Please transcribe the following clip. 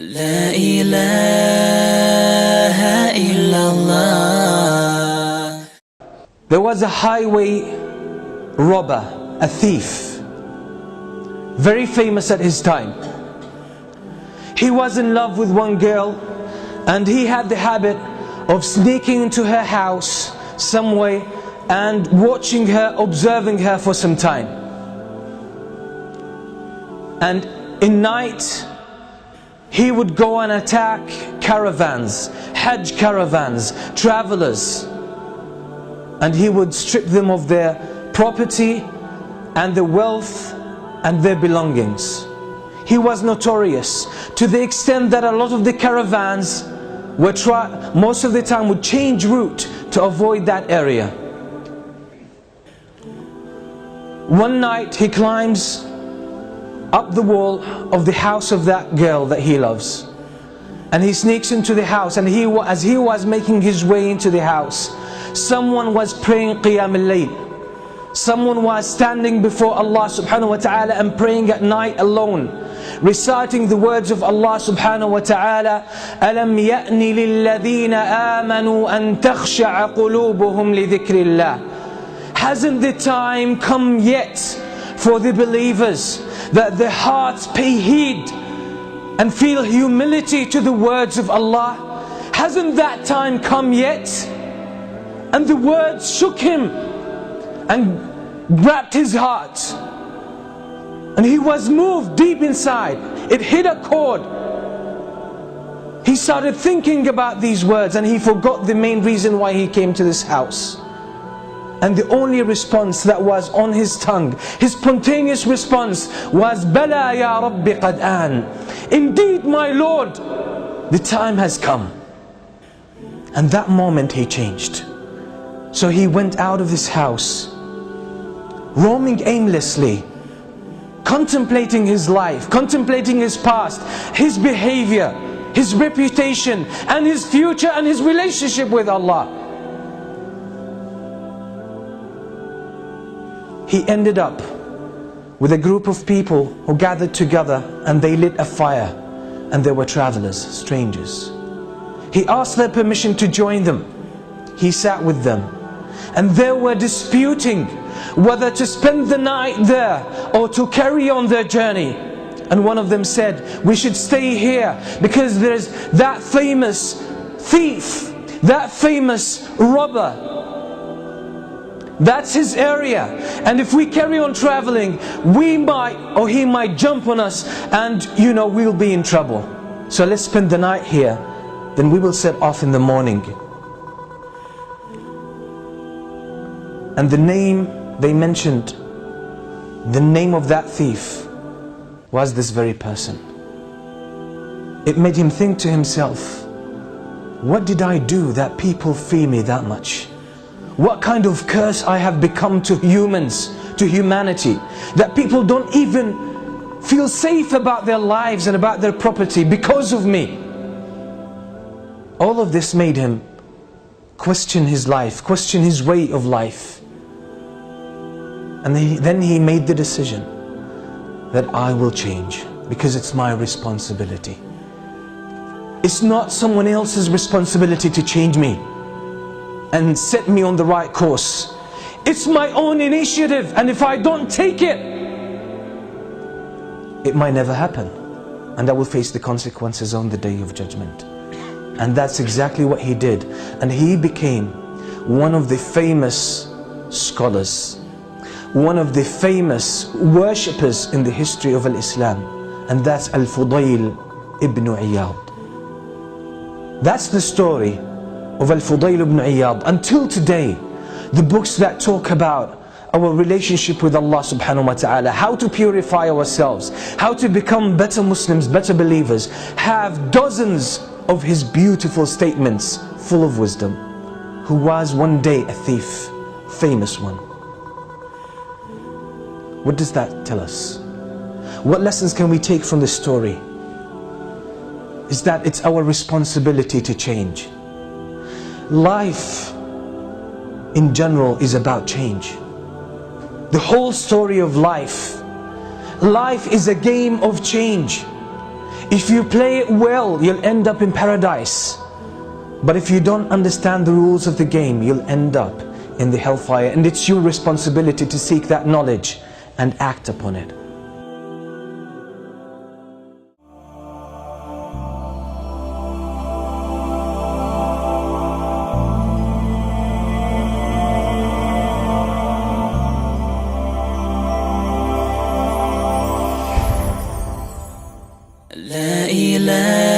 لا إله إلا الله. There was a highway robber, a thief, very famous at his time. He was in love with one girl, and he had the habit of sneaking into her house some way and watching her, observing her for some time. And in night he would go and attack caravans, Hajj caravans, travelers, and he would strip them of their property and their wealth and their belongings. He was notorious to the extent that a lot of the caravans were most of the time would change route to avoid that area. One night he climbs up the wall of the house of that girl that he loves, and he sneaks into the house, and as he was making his way into the house, someone was praying Qiyam al-Layl. Someone was standing before Allah subhanahu wa ta'ala and praying at night alone, reciting the words of Allah subhanahu wa ta'ala, أَلَمْ يَأْنِ لِلَّذِينَ آمَنُوا أَن تَخْشَعَ قُلُوبُهُمْ لِذِكْرِ اللَّهِ. Hasn't the time come yet for the believers that their hearts pay heed and feel humility to the words of Allah? Hasn't that time come yet? And the words shook him and grabbed his heart, and he was moved deep inside. It hit a chord. He started thinking about these words, and he forgot the main reason why he came to this house. And the only response that was on his tongue, his spontaneous response, was Bala ya Rabbi qad an. Indeed, my Lord, the time has come. And that moment he changed. So he went out of his house, roaming aimlessly, contemplating his life, contemplating his past, his behavior, his reputation, and his future, and his relationship with Allah. He ended up with a group of people who gathered together, and they lit a fire, and there were travelers, strangers. He asked their permission to join them. He sat with them, and they were disputing whether to spend the night there or to carry on their journey. And one of them said, we should stay here because there's that famous thief, that famous robber. That's his area, and if we carry on traveling, we might, or he might jump on us, and we'll be in trouble. So let's spend the night here, then we will set off in the morning. And the name they mentioned, the name of that thief, was this very person. It made him think to himself, what did I do that people fear me that much? What kind of curse I have become to humans, to humanity, that people don't even feel safe about their lives and about their property because of me. All of this made him question his life, question his way of life. And then he made the decision that I will change, because it's my responsibility. It's not someone else's responsibility to change me and set me on the right course. It's my own initiative, and if I don't take it, it might never happen, and I will face the consequences on the day of judgment. And that's exactly what he did, and he became one of the famous scholars, one of the famous worshippers in the history of Islam, and that's Al-Fudayl ibn Iyad. That's the story of Al-Fudayl ibn Iyad. Until today, the books that talk about our relationship with Allah subhanahu wa ta'ala, how to purify ourselves, how to become better Muslims, better believers, have dozens of his beautiful statements full of wisdom, who was one day a thief, famous one. What does that tell us? What lessons can we take from this story? Is that it's our responsibility to change. Life in general is about change. The whole story of life is a game of change. If you play it well, you'll end up in paradise. But if you don't understand the rules of the game, you'll end up in the hellfire. And it's your responsibility to seek that knowledge and act upon it. لا إله